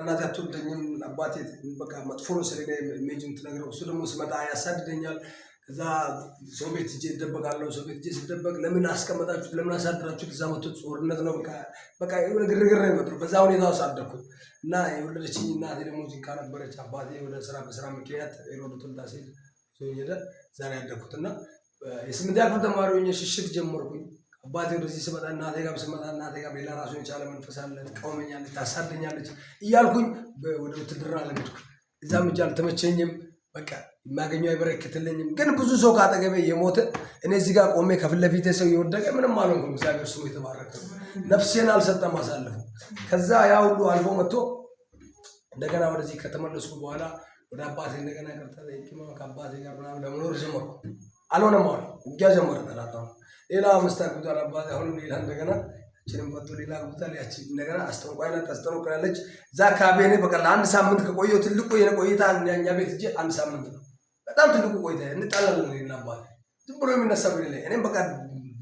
እናቴ አትወደኝም አባቴ በቃ መጥፎ ነው ስለኔ ኢሜጅን ትነግረው እሱ ደግሞ ስመጣ ያሳድደኛል። ከዛ ሰው ቤት ሂጄ እደበቃለሁ። ሰው ቤት ሂጄ ስደበቅ ለምን አስቀመጣችሁት ለምን አሳድራችሁት እዛ መጥቶ ጦርነት ነው በቃ የሆነ ግርግር ነው የሚፈጥረው። በዛ ሁኔታ ውስጥ አደኩኝ እና የወለደችኝ እናቴ ደግሞ ጂንካ ነበረች። አባቴ ወደ ስራ በስራ ምክንያት ሮዶ ተንታሴ ሄደ። ዛሬ ያደኩት እና የስምንተኛ ክፍል ተማሪ ሆኜ ሽሽት ጀመርኩኝ። አባቴ ወደዚህ ስመጣ እናቴ ጋር ስመጣ እናቴ ጋር ሌላ ራሱን የቻለ መንፈስ አለ። ትቃወመኛለች፣ ታሳደኛለች እያልኩኝ ወደ ውትድርና አለመድኩ። እዛም እጅ አልተመቸኝም። በቃ የማገኘው አይበረክትልኝም። ግን ብዙ ሰው ካጠገቤ የሞተ እኔ እዚህ ጋር ቆሜ ከፊት ለፊቴ ሰው የወደቀ ምንም አልሆንኩም። እግዚአብሔር ስሙ የተባረከ ነፍሴን አልሰጠም አሳልፉ። ከዛ ያ ሁሉ አልፎ መጥቶ እንደገና ወደዚህ ከተመለስኩ በኋላ ወደ አባቴ እንደገና ቀርታ ከአባቴ ጋር ምናምን ለመኖር ጀመርኩ። አልሆነም አሉ ውጊያ ጀመረ ጠላት። ሌላ አምስት አግብቷል አባቴ። አሁንም ሌላ እንደገና ያችንም ፈቶ ሌላ አግብቷል። ያቺ እንደገና አስጠንቋይ ናት ታስጠነቁላለች። እዛ አካባቢ እኔ በቃ ለአንድ ሳምንት ከቆየሁ ትልቁ የኔ ቆይታ እኛ ቤት እጄ አንድ ሳምንት ነው። በጣም ትልቁ ቆይታ እንጣላለን ሌላ አባቴ ዝም ብሎ የሚነሳ ቢል ላይ እኔም በቃ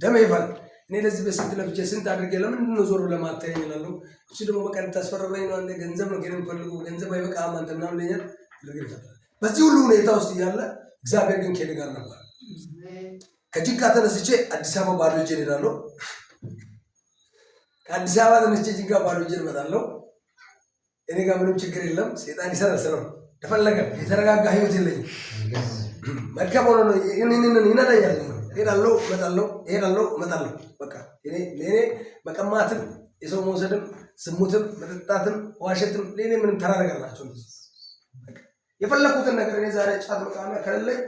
ደሜ ይፈል። እኔ ለዚህ በስንት ለፍቼ ስንት አድርጌ ለምንድን ነው ዞር ለማታየኝ እላለሁ። እሱ ደግሞ በቃ ልታስፈራራኝ ነው አንተ ገንዘብ ነው የምፈልገው ገንዘብ አይበቃም አንተ ምናምን ለኛል ግርግር ይፈጥራል። በዚህ ሁሉ ሁኔታ ውስጥ እያለ እግዚአብሔር ግን ከእኔ ጋር ነበር። ከጅንካ ተነስቼ አዲስ አበባ ባዶ እጄን እሄዳለሁ። ከአዲስ አበባ ተነስቼ ጅንካ ባዶ እጄን እመጣለሁ። እኔ ጋር ምንም ችግር የለም። ሴጣን ይሰራል ስራው ተፈለገ። የተረጋጋ ህይወት የለኝም። መልካም ሆኖ ነው ይነዳኛል። እሄዳለሁ እመጣለሁ፣ እሄዳለሁ እመጣለሁ። በቃ እኔ መቀማትም የሰው መውሰድም ዝሙትም መጠጣትም ዋሸትም ለኔ ምንም ተራ ነገር ናቸው። የፈለኩትን ነገር እኔ ዛሬ ጫት መቃሚያ ከሌለኝ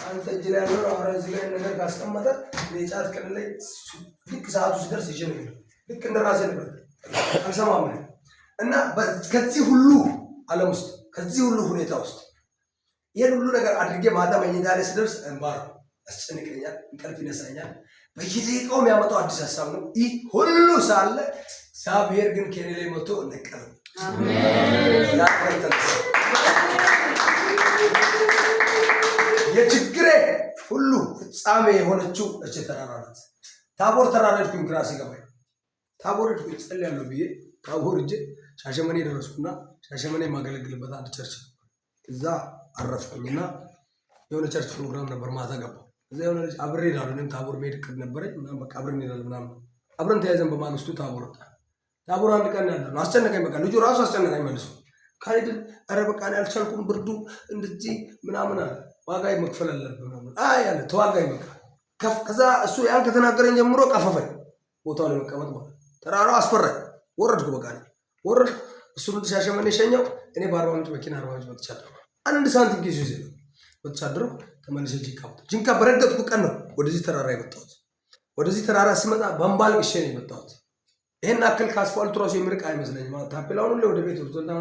አንተ እጅ ላይ ያለው አረ እዚህ ላይ ነገር ካስቀመጠ እኔ ጫት ከሌለኝ ልክ ሰዓቱ ሲደርስ ይዤ ነው ልክ እንደራሴ ነበር አልሰማም ነው። እና ከዚህ ሁሉ ዓለም ውስጥ ከዚህ ሁሉ ሁኔታ ውስጥ ይሄን ሁሉ ነገር አድርጌ ማታ መኝታ ላይ ስደርስ እንባር ያስጨንቀኛል፣ እንቅልፍ ይነሳኛል። በየደቂቃው የሚያመጣው አዲስ ሀሳብ ነው። ይህ ሁሉ ሳለ እግዚአብሔር ግን ከኔ ላይ መጥቶ ነቀለ። አሜን። የችግሬ ሁሉ ፍጻሜ የሆነችው እቺ ተራራ ናት። ታቦር ተራራ ሄድኩኝ። ግራ ሲገባኝ ታቦር ሄድኩኝ ጸልያለሁ ብዬ ታቦር እጄ ሻሸመኔ ደረስኩና ሻሸመኔ የማገለግልበት አንድ ቸርች እዛ አረፍኩኝና የሆነ ቸርች ፕሮግራም ነበር። ማታ ገባሁ። እዛ የሆነ ልጅ አብሬ እሄዳለሁ። እኔም ታቦር መሄድ እቅድ ነበረኝ ምናምን በቃ አብረን እንሄዳለን ምናምን አብረን ተያይዘን በማግስቱ ታቦር ወጣ። ታቦር አንድ ቀን ያለው አስጨነቀኝ። በቃ ልጁ ራሱ አስጨነቀኝ መልሶ ካልሄድን ኧረ በቃ እኔ አልቻልኩም ብርዱ እንደዚህ ምናምን አለ። ዋጋ መክፈል አለብህ ምናምን አይ አለ ተዋጋኝ በቃ ከዛ እሱ ያን ከተናገረኝ ጀምሮ ቀፈፈኝ። ቦታው ላይ መቀመጥ ማለት ተራራው አስፈራኝ። ወረድኩ በቃ ወረድኩ። እሱን ሻሸመኔ ሸኘው። እኔ በ40 ሚኒት መኪና 40 ሚኒት መጥቻለሁ። አንድ ሳንቲም ኪሱ ይዘህ መጥቻለሁ። ተመልሼ ጂንካ በረገጥኩ ቀን ነው ወደዚህ ተራራ የመጣሁት። ወደዚህ ተራራ ስመጣ በአምባል ቅሼ ነው የመጣሁት። ይሄን አክል ከአስፋልቱ ራሱ የሚርቅ አይመስለኝም። ታፔላውን ሁሉ ወደ ቤት ወርቶና